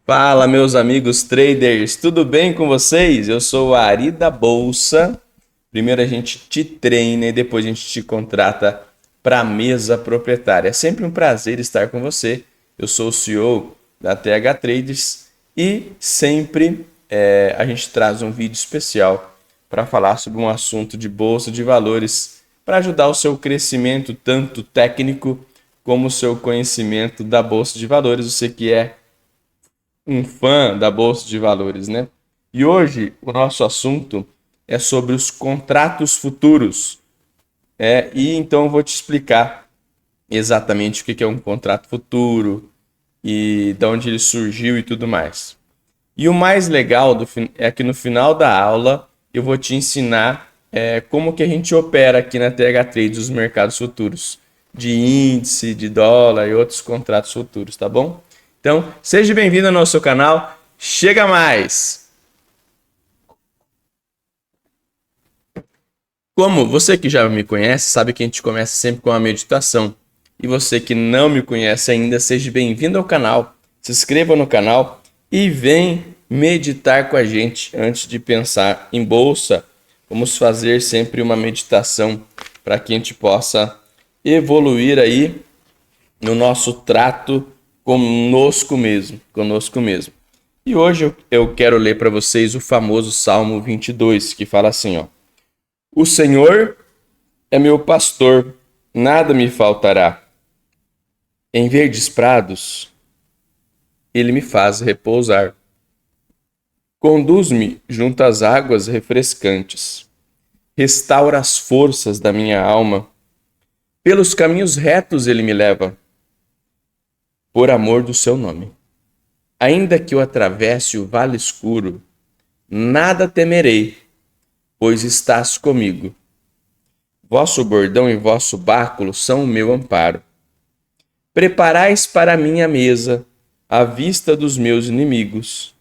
Fala, meus amigos traders, tudo bem com vocês? Eu sou o Ari da Bolsa. Primeiro a gente te treina e depois a gente te contrata para a mesa proprietária. É sempre um prazer estar com você. Eu sou o CEO da TH Traders e sempre a gente traz um vídeo especial para falar sobre um assunto de bolsa de valores para ajudar o seu crescimento tanto técnico como o seu conhecimento da bolsa de valores. Você que é um fã da Bolsa de Valores, né? E hoje o nosso assunto é sobre os contratos futuros. E então eu vou te explicar exatamente o que é um contrato futuro e de onde ele surgiu e tudo mais. E o mais legal é que no final da aula eu vou te ensinar como que a gente opera aqui na TH Trades os mercados futuros, de índice, de dólar e outros contratos futuros, tá bom? Então, seja bem-vindo ao nosso canal. Chega mais! Como você que já me conhece, sabe que a gente começa sempre com uma meditação. E você que não me conhece ainda, seja bem-vindo ao canal. Se inscreva no canal e vem meditar com a gente antes de pensar em bolsa. Vamos fazer sempre uma meditação para que a gente possa evoluir aí no nosso trato conosco mesmo. E hoje eu quero ler para vocês o famoso Salmo 22, que fala assim, ó: O Senhor é meu pastor, nada me faltará. Em verdes prados, ele me faz repousar. Conduz-me junto às águas refrescantes. Restaura as forças da minha alma. Pelos caminhos retos ele me leva, por amor do seu nome. Ainda que eu atravesse o vale escuro, nada temerei, pois estás comigo. Vosso bordão e vosso báculo são o meu amparo. Preparais para mim a mesa, à vista dos meus inimigos.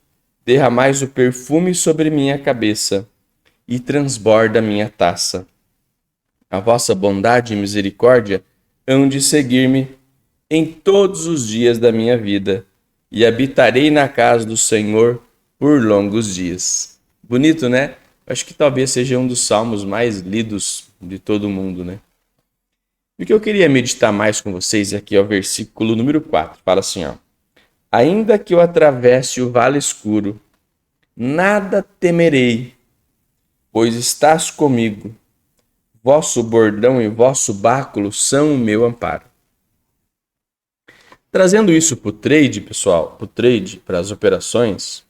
Derramais o perfume sobre minha cabeça, e transborda minha taça. A vossa bondade e misericórdia hão de seguir-me em todos os dias da minha vida, e habitarei na casa do Senhor por longos dias. Bonito, né? Acho que talvez seja um dos salmos mais lidos de todo mundo, né? E o que eu queria meditar mais com vocês aqui é o versículo número 4. Fala assim, ó: Ainda que eu atravesse o vale escuro, nada temerei, pois estás comigo. Vosso bordão e vosso báculo são o meu amparo. Trazendo isso para o trade, pessoal, para as operações,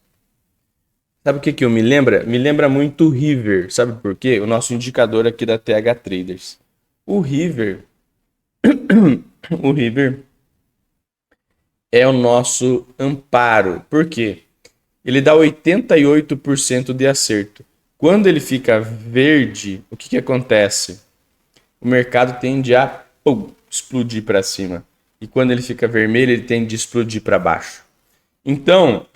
sabe o que eu me lembra? Me lembra muito o River, sabe por quê? O nosso indicador aqui da TH Traders. O River é o nosso amparo. Por quê? Ele dá 88% de acerto. Quando ele fica verde, o que acontece? O mercado tende a explodir para cima. E quando ele fica vermelho, ele tende a explodir para baixo. Então,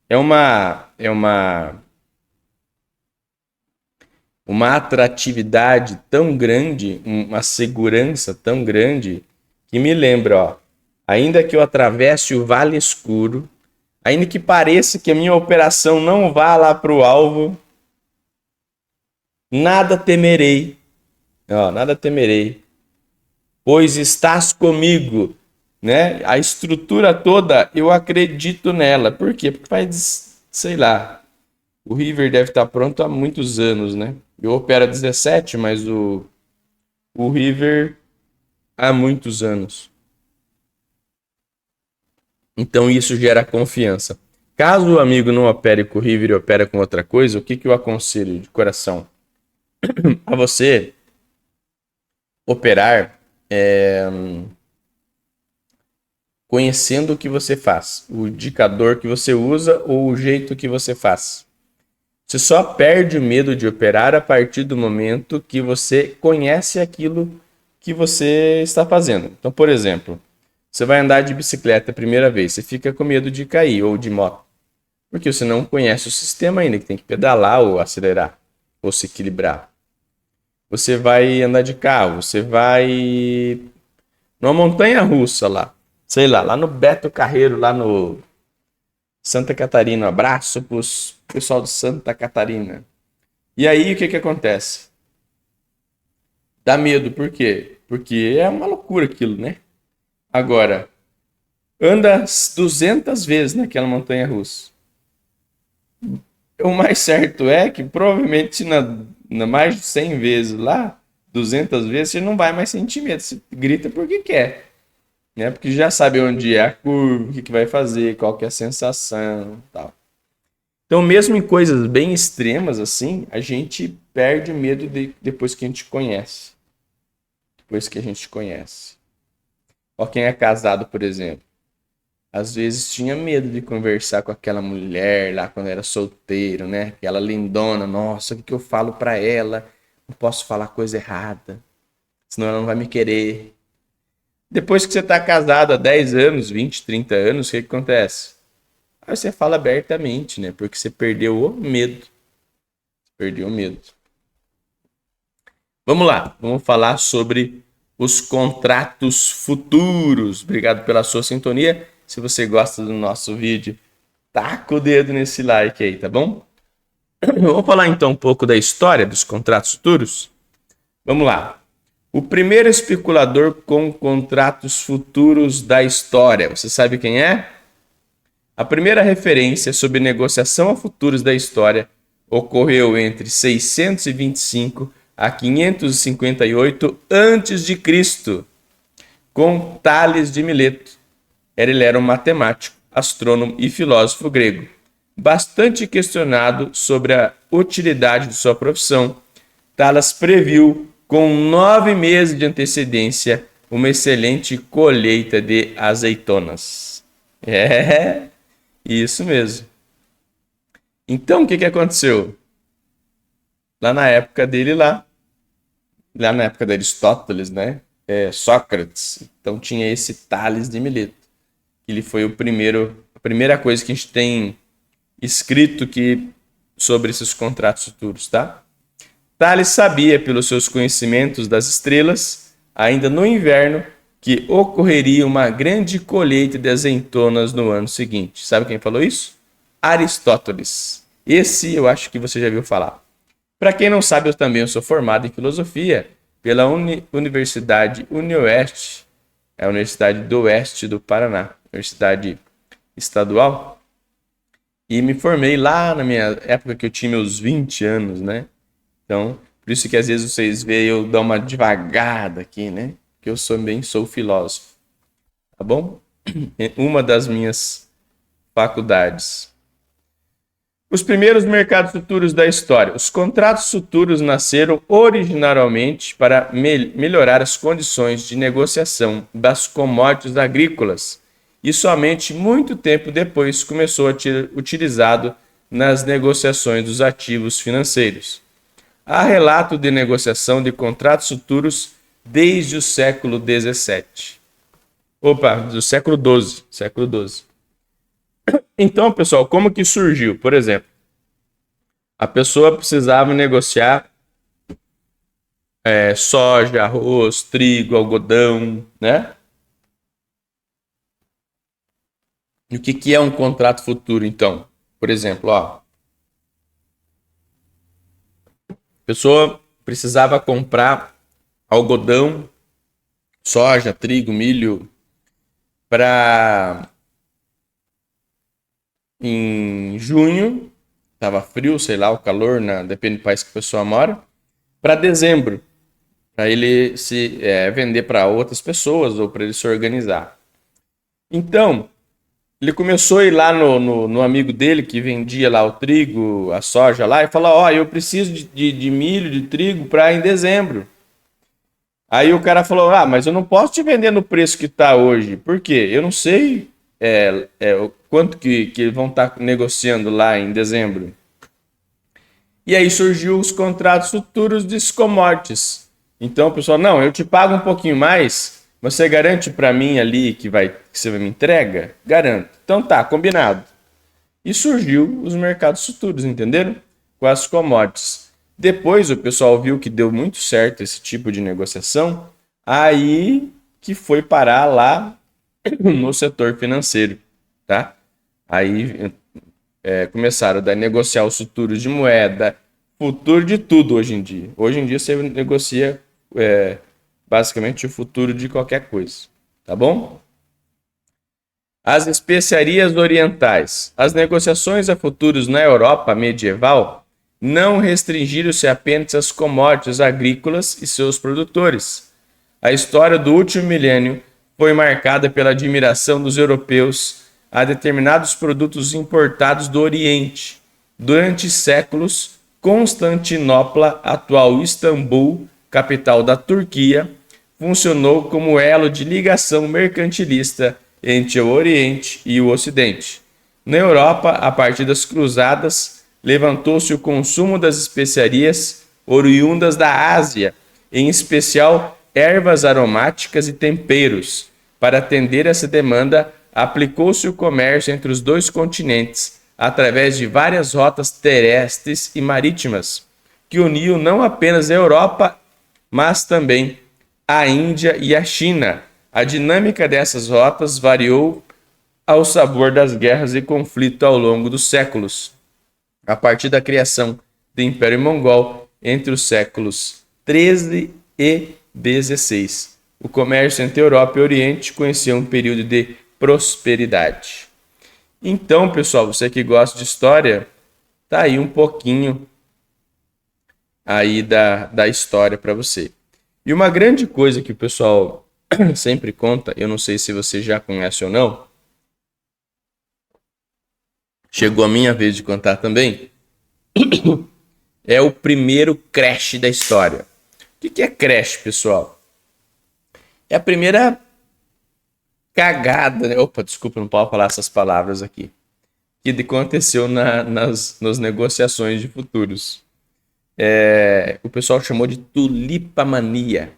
é uma atratividade tão grande, uma segurança tão grande, que me lembra, ó, ainda que eu atravesse o vale escuro, ainda que pareça que a minha operação não vá lá para o alvo, nada temerei, pois estás comigo, né? A estrutura toda, eu acredito nela. Por quê? Porque faz, sei lá, o River deve estar pronto há muitos anos, né? Eu opero há 17, mas o River há muitos anos. Então isso gera confiança. Caso o amigo não opere com o River e opere com outra coisa, o que eu aconselho de coração? A você operar conhecendo o que você faz, o indicador que você usa ou o jeito que você faz. Você só perde o medo de operar a partir do momento que você conhece aquilo que você está fazendo. Então, por exemplo, você vai andar de bicicleta a primeira vez, você fica com medo de cair, ou de moto, porque você não conhece o sistema ainda, que tem que pedalar ou acelerar, ou se equilibrar. Você vai andar de carro, você vai numa montanha russa lá, sei lá no Beto Carreiro, lá no, Santa Catarina. Um abraço pro pessoal de Santa Catarina. E aí, o que acontece? Dá medo, por quê? Porque é uma loucura aquilo, né? Agora, anda 200 vezes naquela montanha-russa. O mais certo é que provavelmente na mais de 100 vezes lá, 200 vezes, você não vai mais sentir medo. Você grita porque quer, né? Porque já sabe onde é a curva, o que vai fazer, qual que é a sensação, tal. Então, mesmo em coisas bem extremas assim, a gente perde o medo depois que a gente conhece. Depois que a gente conhece. Ó, quem é casado, por exemplo, às vezes tinha medo de conversar com aquela mulher lá quando era solteiro, né? Aquela lindona, nossa, o que eu falo pra ela? Não posso falar coisa errada, senão ela não vai me querer. Depois que você tá casado há 10 anos, 20, 30 anos, o que acontece? Aí você fala abertamente, né? Porque você perdeu o medo. Perdeu o medo. Vamos lá, vamos falar sobre os contratos futuros. Obrigado pela sua sintonia. Se você gosta do nosso vídeo, taca o dedo nesse like aí, tá bom? Vamos falar então um pouco da história dos contratos futuros? Vamos lá. O primeiro especulador com contratos futuros da história, você sabe quem é? A primeira referência sobre negociação a futuros da história ocorreu entre 625 a 558 a.C., com Tales de Mileto. Ele era um matemático, astrônomo e filósofo grego, bastante questionado sobre a utilidade de sua profissão. Tales previu, com 9 meses de antecedência, uma excelente colheita de azeitonas. Isso mesmo. Então, o que aconteceu? Lá na época dele, lá na época de Aristóteles, né? Sócrates. Então tinha esse Tales de Mileto. Ele foi a primeira coisa que a gente tem escrito sobre esses contratos futuros, tá? Tales sabia, pelos seus conhecimentos das estrelas, ainda no inverno, que ocorreria uma grande colheita de azeitonas no ano seguinte. Sabe quem falou isso? Aristóteles. Esse eu acho que você já viu falar. Para quem não sabe, eu também sou formado em filosofia pela Universidade UniOeste, a Universidade do Oeste do Paraná, Universidade Estadual. E me formei lá na minha época que eu tinha meus 20 anos, né? Então, por isso que às vezes vocês veem eu dar uma devagada aqui, né? Que eu sou filósofo, tá bom? Uma das minhas faculdades. Os primeiros mercados futuros da história. Os contratos futuros nasceram originalmente para melhorar as condições de negociação das commodities agrícolas e somente muito tempo depois começou a ser utilizado nas negociações dos ativos financeiros. Há relato de negociação de contratos futuros desde o século XVII. Do século XII. Então, pessoal, como que surgiu? Por exemplo, a pessoa precisava negociar soja, arroz, trigo, algodão, né? E o que é um contrato futuro, então? Por exemplo, a pessoa precisava comprar algodão, soja, trigo, milho para em junho, estava frio, sei lá, o calor, depende do país que a pessoa mora, para dezembro, para ele se vender para outras pessoas ou para ele se organizar. Então, ele começou a ir lá no amigo dele que vendia lá o trigo, a soja lá, e falou: eu preciso de milho, de trigo para em dezembro. Aí o cara falou: mas eu não posso te vender no preço que está hoje. Por quê? Eu não sei o quanto que vão estar negociando lá em dezembro. E aí surgiu os contratos futuros de commodities. Então o pessoal: não, eu te pago um pouquinho mais, você garante para mim ali que você me entrega? Garanto. Então tá, combinado. E surgiu os mercados futuros, entenderam? Com as commodities. Depois o pessoal viu que deu muito certo esse tipo de negociação, aí que foi parar lá no setor financeiro, tá? Aí começaram a negociar os futuros de moeda, futuro de tudo hoje em dia. Hoje em dia você negocia basicamente o futuro de qualquer coisa, tá bom? As especiarias orientais. As negociações a futuros na Europa medieval não restringiram-se apenas às commodities agrícolas e seus produtores. A história do último milênio foi marcada pela admiração dos europeus a determinados produtos importados do Oriente. Durante séculos, Constantinopla, atual Istambul, capital da Turquia, funcionou como elo de ligação mercantilista entre o Oriente e o Ocidente. Na Europa, a partir das Cruzadas, levantou-se o consumo das especiarias oriundas da Ásia, em especial ervas aromáticas e temperos. Para atender essa demanda, aplicou-se o comércio entre os dois continentes, através de várias rotas terrestres e marítimas, que uniam não apenas a Europa, mas também a Índia e a China. A dinâmica dessas rotas variou ao sabor das guerras e conflitos ao longo dos séculos, a partir da criação do Império Mongol entre os séculos 13 e 16. O comércio entre Europa e Oriente conhecia um período de prosperidade. Então, pessoal, você que gosta de história, tá aí um pouquinho aí da história para você. E uma grande coisa que o pessoal sempre conta, eu não sei se você já conhece ou não, chegou a minha vez de contar também, é o primeiro crash da história. O que é crash, pessoal? É a primeira cagada, né? Opa, desculpa, não posso falar essas palavras aqui. Que aconteceu nas negociações de futuros. O pessoal chamou de tulipamania.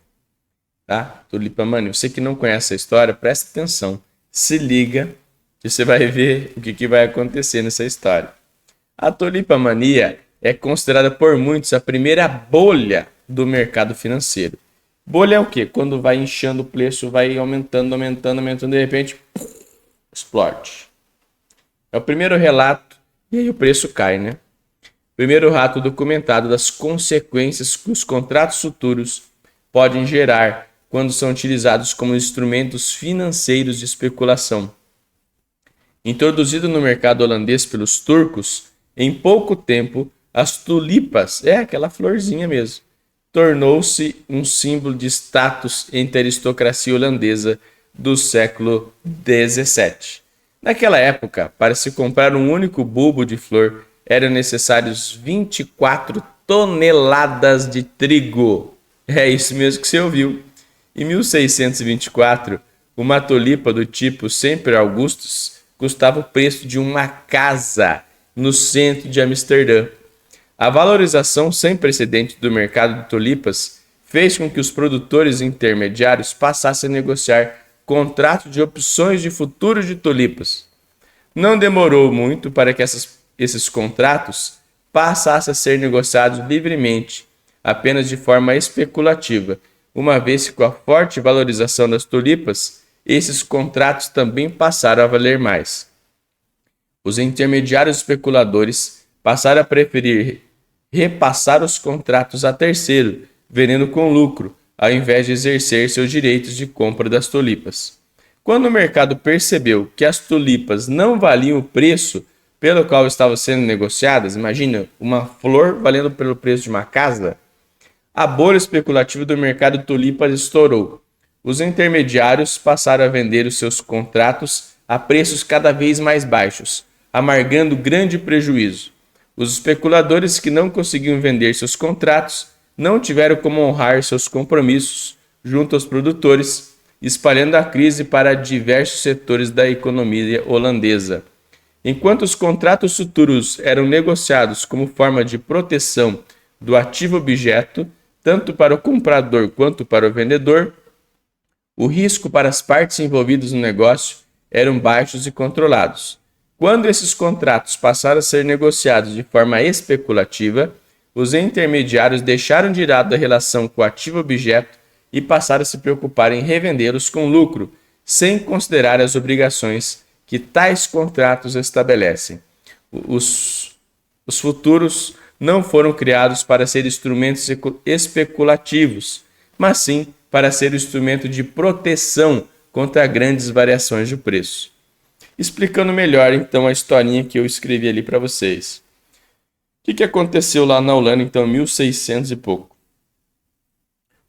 Tá? Tulipamania. Você que não conhece a história, presta atenção. Se liga que você vai ver o que vai acontecer nessa história. A tulipamania é considerada por muitos a primeira bolha do mercado financeiro. Bolha é o quê? Quando vai inchando o preço, vai aumentando, de repente, explode. É o primeiro relato, e aí o preço cai, né? Primeiro relato documentado das consequências que os contratos futuros podem gerar quando são utilizados como instrumentos financeiros de especulação. Introduzido no mercado holandês pelos turcos, em pouco tempo, as tulipas, aquela florzinha mesmo, tornou-se um símbolo de status entre a aristocracia holandesa do século XVII. Naquela época, para se comprar um único bulbo de flor, eram necessários 24 toneladas de trigo. É isso mesmo que você ouviu. Em 1624, uma tulipa do tipo Semper Augustus custava o preço de uma casa no centro de Amsterdã. A valorização sem precedente do mercado de tulipas fez com que os produtores intermediários passassem a negociar contratos de opções de futuros de tulipas. Não demorou muito para que esses contratos passassem a ser negociados livremente, apenas de forma especulativa, uma vez que com a forte valorização das tulipas, esses contratos também passaram a valer mais. Os intermediários especuladores passaram a preferir repassar os contratos a terceiro, vendendo com lucro, ao invés de exercer seus direitos de compra das tulipas. Quando o mercado percebeu que as tulipas não valiam o preço pelo qual estavam sendo negociadas, imagina, uma flor valendo pelo preço de uma casa, a bolha especulativa do mercado de tulipas estourou. Os intermediários passaram a vender os seus contratos a preços cada vez mais baixos, amargando grande prejuízo. Os especuladores que não conseguiam vender seus contratos não tiveram como honrar seus compromissos junto aos produtores, espalhando a crise para diversos setores da economia holandesa. Enquanto os contratos futuros eram negociados como forma de proteção do ativo objeto, tanto para o comprador quanto para o vendedor, o risco para as partes envolvidas no negócio eram baixos e controlados. Quando esses contratos passaram a ser negociados de forma especulativa, os intermediários deixaram de lado a relação com o ativo objeto e passaram a se preocupar em revendê-los com lucro, sem considerar as obrigações que tais contratos estabelecem. Os futuros não foram criados para ser instrumentos especulativos, mas sim para ser instrumento de proteção contra grandes variações de preço. Explicando melhor, então, a historinha que eu escrevi ali para vocês. O que aconteceu lá na Holanda, então, em 1600 e pouco?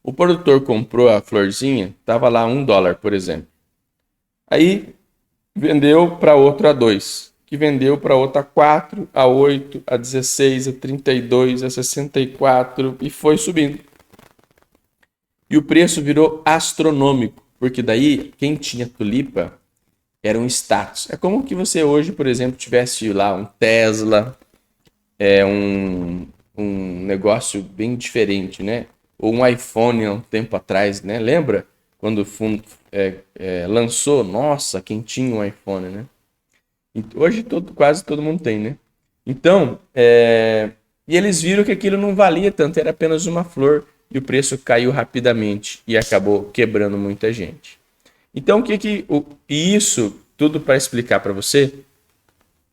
O produtor comprou a florzinha, estava lá $1, por exemplo. Aí vendeu para outro a 2, que vendeu para outra a 4, a 8, a 16, a 32, a 64 e foi subindo. E o preço virou astronômico, porque daí quem tinha tulipa era um status. É como que você hoje, por exemplo, tivesse lá um Tesla, um negócio bem diferente, né? Ou um iPhone há um tempo atrás, né? Lembra? Quando lançou, nossa, quem tinha um iPhone, né? Hoje quase todo mundo tem, né? Então, e eles viram que aquilo não valia tanto, era apenas uma flor e o preço caiu rapidamente e acabou quebrando muita gente. Então, isso tudo para explicar para você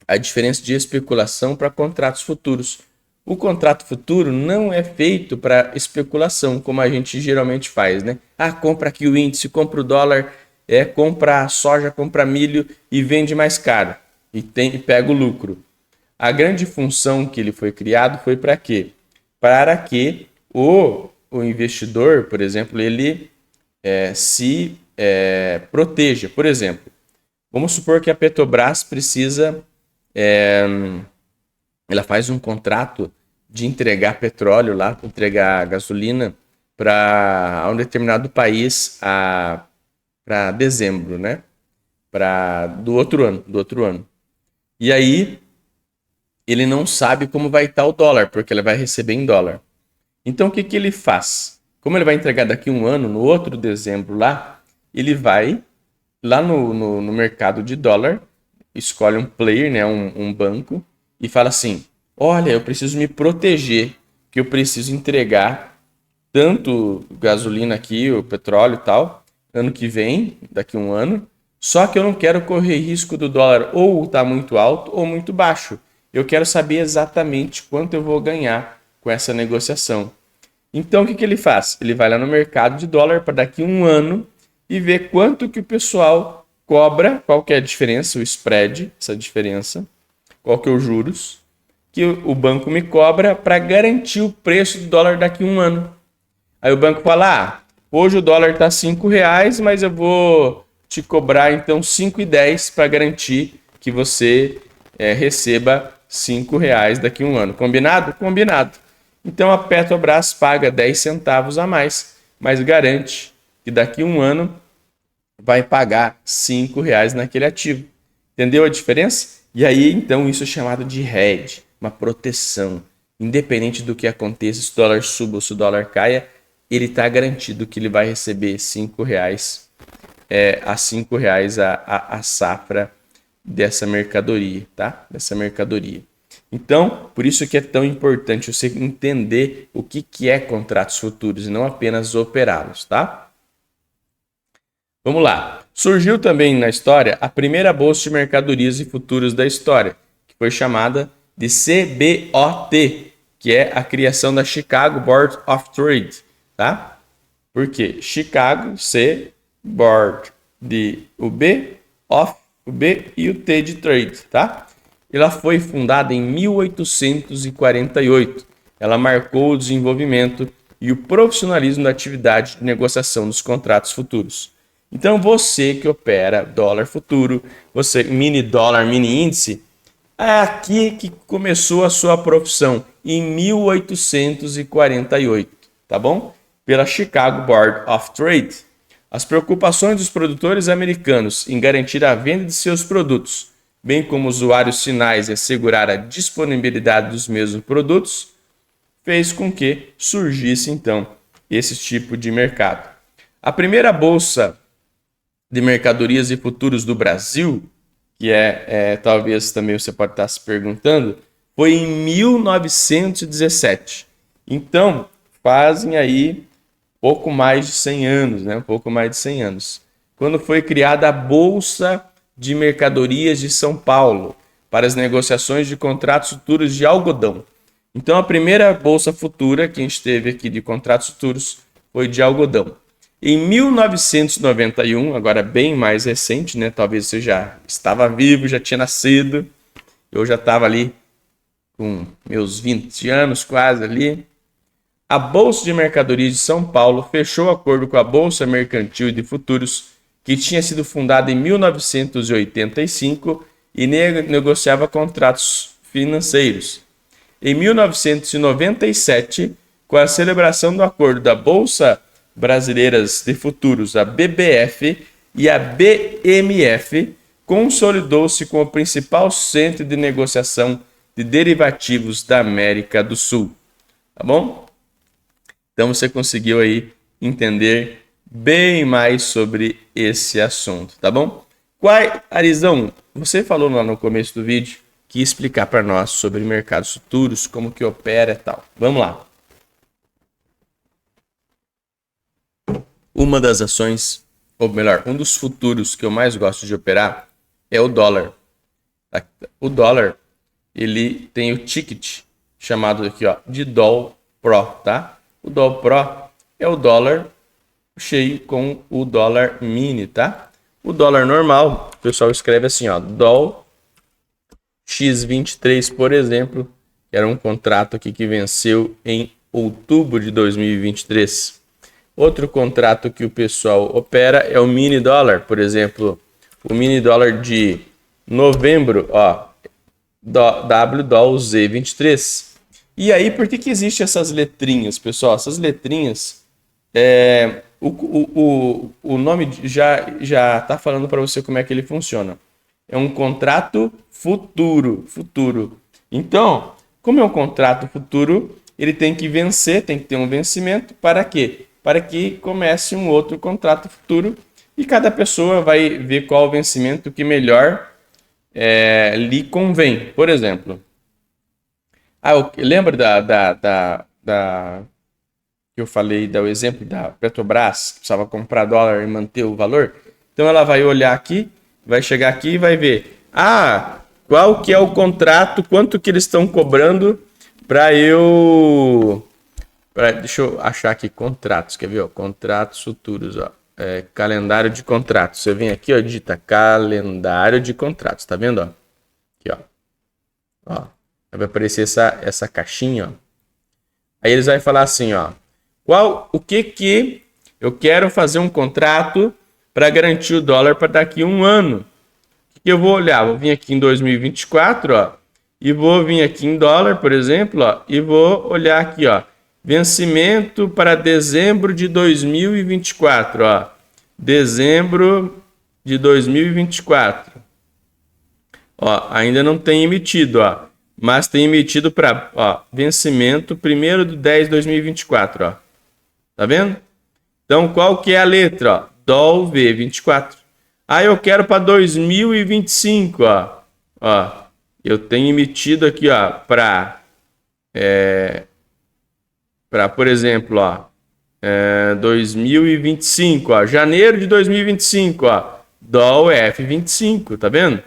a diferença de especulação para contratos futuros. O contrato futuro não é feito para especulação, como a gente geralmente faz, né? Compra aqui o índice, compra o dólar, compra a soja, compra milho e vende mais caro e pega o lucro. A grande função que ele foi criado foi para quê? Para que o investidor, por exemplo, ele se proteja. Por exemplo, vamos supor que a Petrobras precisa, ela faz um contrato de entregar petróleo lá, entregar gasolina para um determinado país para dezembro, né? Do outro ano. E aí ele não sabe como vai estar o dólar, porque ele vai receber em dólar. Então o que ele faz? Como ele vai entregar daqui a um ano, no outro dezembro lá, ele vai lá no mercado de dólar, escolhe um player, né, um banco, e fala assim: olha, eu preciso me proteger, que eu preciso entregar tanto gasolina aqui, o petróleo e tal, ano que vem, daqui a um ano, só que eu não quero correr risco do dólar ou estar muito alto ou muito baixo. Eu quero saber exatamente quanto eu vou ganhar com essa negociação. Então, o que ele faz? Ele vai lá no mercado de dólar para daqui a um ano e ver quanto que o pessoal cobra, qual que é a diferença, o spread, essa diferença, qual que é os juros, que o banco me cobra para garantir o preço do dólar daqui a um ano. Aí o banco fala: hoje o dólar está R$5, mas eu vou te cobrar então 5,10 para garantir que você receba R$5 daqui a um ano. Combinado? Combinado. Então a Petrobras paga 10 centavos a mais, mas garante que daqui a um ano vai pagar R$5 naquele ativo. Entendeu a diferença? E aí então isso é chamado de hedge, uma proteção. Independente do que aconteça, se o dólar suba ou se o dólar caia, ele está garantido que ele vai receber R$5 a R$5 a safra dessa mercadoria, tá? Dessa mercadoria. Então, por isso que é tão importante você entender o que é contratos futuros e não apenas operá-los, tá? Vamos lá. Surgiu também na história a primeira bolsa de mercadorias e futuros da história, que foi chamada de CBOT, que é a criação da Chicago Board of Trade, tá? Por quê? Chicago, C, Board, o B, of, o B e o T de Trade, tá? Ela foi fundada em 1848. Ela marcou o desenvolvimento e o profissionalismo da atividade de negociação dos contratos futuros. Então, você que opera dólar futuro, você mini dólar, mini índice, é aqui que começou a sua profissão, em 1848, tá bom? Pela Chicago Board of Trade. As preocupações dos produtores americanos em garantir a venda de seus produtos, bem como usuários finais e assegurar a disponibilidade dos mesmos produtos, fez com que surgisse, então, esse tipo de mercado. A primeira bolsa de mercadorias e futuros do Brasil, que talvez também você pode estar se perguntando, foi em 1917. Então, fazem aí pouco mais de 100 anos, né? Um pouco mais de 100 anos. Quando foi criada a Bolsa de Mercadorias de São Paulo para as negociações de contratos futuros de algodão. Então, a primeira bolsa futura que a gente teve aqui de contratos futuros foi de algodão. Em 1991, agora bem mais recente, né? Talvez você já estava vivo, já tinha nascido. Eu já estava ali com meus 20 anos quase ali. A Bolsa de Mercadorias de São Paulo fechou acordo com a Bolsa Mercantil de Futuros, que tinha sido fundada em 1985 e negociava contratos financeiros. Em 1997, com a celebração do acordo da Bolsa Brasileiras de Futuros, a BBF e a BMF, consolidou-se como o principal centro de negociação de derivativos da América do Sul. Tá bom? Então você conseguiu aí entender bem mais sobre esse assunto, tá bom? Arizão, você falou lá no começo do vídeo que ia explicar para nós sobre mercados futuros, como que opera e tal. Vamos lá. Uma das ações, ou melhor, um dos futuros que eu mais gosto de operar é o dólar. O dólar, ele tem o ticket chamado aqui, ó, de Doll Pro, tá? O Doll Pro é o dólar cheio com o dólar mini, tá? O dólar normal, o pessoal escreve assim, ó, Doll X23, por exemplo, que era um contrato aqui que venceu em outubro de 2023. Outro contrato que o pessoal opera é o mini dólar, por exemplo, o mini dólar de novembro, ó, WDOL Z23. E aí, por que existe essas letrinhas, pessoal? Essas letrinhas, o nome já está falando para você como é que ele funciona. É um contrato futuro. Então, como é um contrato futuro, ele tem que vencer, tem que ter um vencimento. Para quê? Para que comece um outro contrato futuro e cada pessoa vai ver qual o vencimento que melhor lhe convém. Por exemplo, lembra que eu falei do exemplo da Petrobras, que precisava comprar dólar e manter o valor? Então ela vai olhar aqui, vai chegar aqui e vai ver, qual que é o contrato, quanto que eles estão cobrando para deixa eu achar aqui contratos, quer ver? Ó, contratos futuros, ó, calendário de contratos. Você vem aqui, ó, digita calendário de contratos, tá vendo? Ó? Aqui, ó, vai aparecer essa caixinha, ó. Aí eles vão falar assim, ó, o que eu quero fazer um contrato para garantir o dólar para daqui a um ano. O que eu vou olhar? Vou vir aqui em 2024, ó, e vou vir aqui em dólar, por exemplo, ó, e vou olhar aqui, ó, vencimento para dezembro de 2024, ó, dezembro de 2024. Ó, ainda não tem emitido, ó, mas tem emitido para vencimento 1º/10/2024, ó. Tá vendo? Então, qual que é a letra? Ó? DOL V24. Eu quero para 2025, ó. Eu tenho emitido aqui, ó, para, por exemplo, ó, 2025, ó, janeiro de 2025, ó, DOL F25, tá vendo?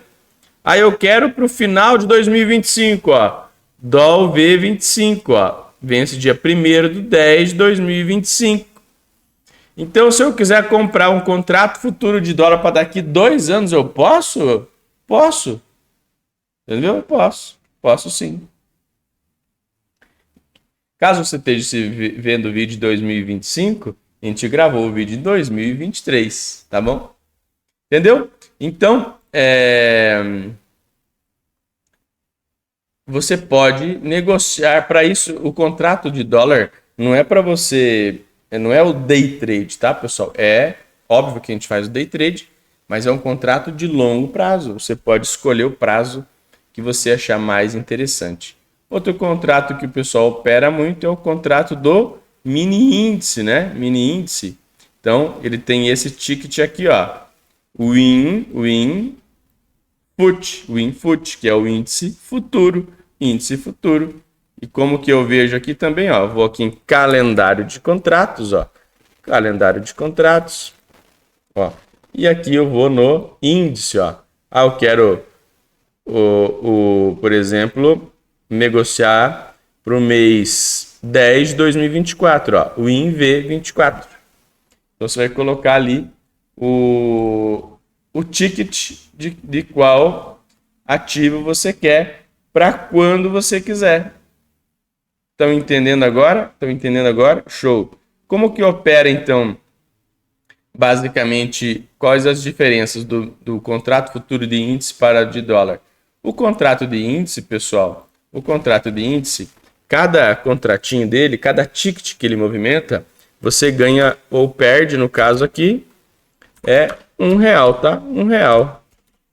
Eu quero para o final de 2025, ó, DOL V25, ó, vence dia 1º/10/2025. Então, se eu quiser comprar um contrato futuro de dólar para daqui 2 anos, eu posso? Posso. Entendeu? Eu posso. Posso sim. Caso você esteja vendo o vídeo de 2025, a gente gravou o vídeo de 2023, tá bom? Entendeu? Então, você pode negociar. Para isso, o contrato de dólar não é para você, não é o day trade, tá, pessoal? É óbvio que a gente faz o day trade, mas é um contrato de longo prazo. Você pode escolher o prazo que você achar mais interessante. Outro contrato que o pessoal opera muito é o contrato do mini índice, né? Mini índice. Então, ele tem esse ticket aqui, ó. WinFut, que é o índice futuro. E como que eu vejo aqui também, ó, vou aqui em calendário de contratos, ó. Calendário de contratos, ó. E aqui eu vou no índice, ó. eu quero, por exemplo, negociar para o mês 10 de 2024, ó, o INV24. Então você vai colocar ali o ticket de qual ativo você quer para quando você quiser. Estão entendendo agora? Estão entendendo agora? Show! Como que opera, então, basicamente, quais as diferenças do contrato futuro de índice para de dólar? O contrato de índice, pessoal, cada contratinho dele, cada ticket que ele movimenta, você ganha ou perde, no caso aqui, é R$1, tá? R$1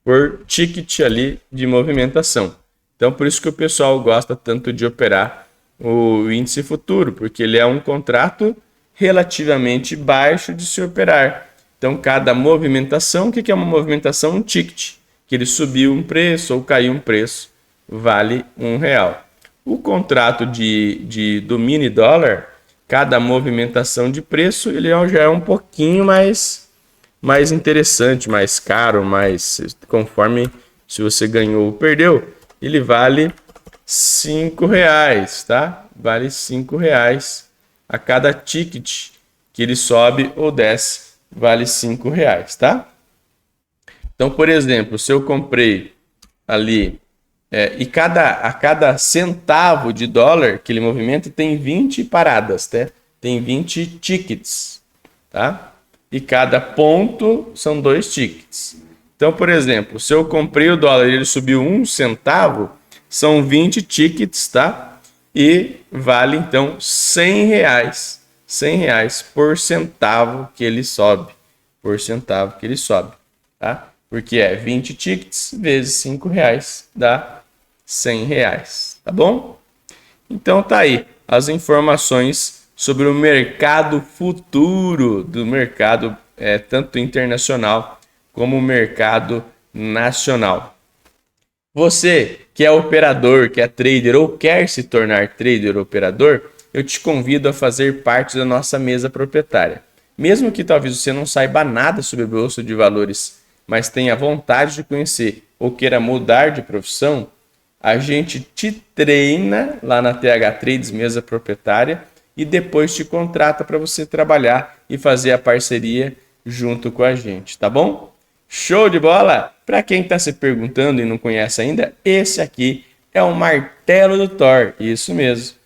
por ticket ali de movimentação. Então, por isso que o pessoal gosta tanto de operar o índice futuro, porque ele é um contrato relativamente baixo de se operar. Então, cada movimentação, o que é uma movimentação? Um ticket, que ele subiu um preço ou caiu um preço, vale R$1. O contrato do mini dólar, cada movimentação de preço, ele já é um pouquinho mais interessante, mais caro, conforme se você ganhou ou perdeu, ele vale R$5, tá? Vale R$5 a cada ticket que ele sobe ou desce, vale R$5, tá? Então, por exemplo, se eu comprei ali e a cada centavo de dólar que ele movimenta tem 20 paradas, tá? Tem 20 tickets, tá? E cada ponto são 2 tickets. Então, por exemplo, se eu comprei o dólar e ele subiu 1 centavo, são 20 tickets, tá? E vale, então, R$100. R$100 por centavo que ele sobe. Tá? Porque 20 tickets vezes R$5 dá R$100, tá bom? Então tá aí as informações sobre o mercado futuro do mercado tanto internacional como o mercado nacional. Você que é operador, que é trader ou quer se tornar trader ou operador, eu te convido a fazer parte da nossa mesa proprietária. Mesmo que talvez você não saiba nada sobre a bolsa de valores, mas tenha vontade de conhecer ou queira mudar de profissão, a gente te treina lá na TH Trades, mesa proprietária, e depois te contrata para você trabalhar e fazer a parceria junto com a gente, tá bom? Show de bola? Para quem está se perguntando e não conhece ainda, esse aqui é o martelo do Thor, isso mesmo.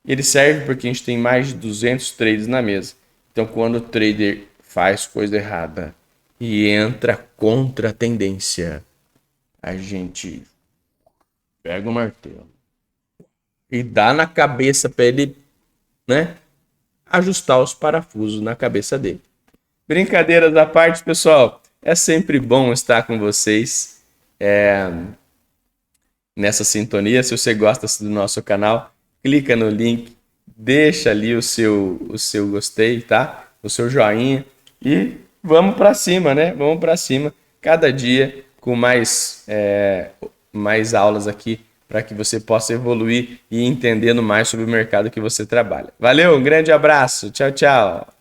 Ele serve porque a gente tem mais de 200 trades na mesa. Então, quando o trader faz coisa errada e entra contra a tendência, a gente pega o martelo e dá na cabeça para ele, né, ajustar os parafusos na cabeça dele. Brincadeiras à parte, pessoal, é sempre bom estar com vocês nessa sintonia. Se você gosta do nosso canal, clica no link, deixa ali o seu gostei, tá? O seu joinha e vamos para cima, né? Vamos para cima, cada dia com mais aulas aqui para que você possa evoluir e ir entendendo mais sobre o mercado que você trabalha. Valeu, um grande abraço, tchau, tchau!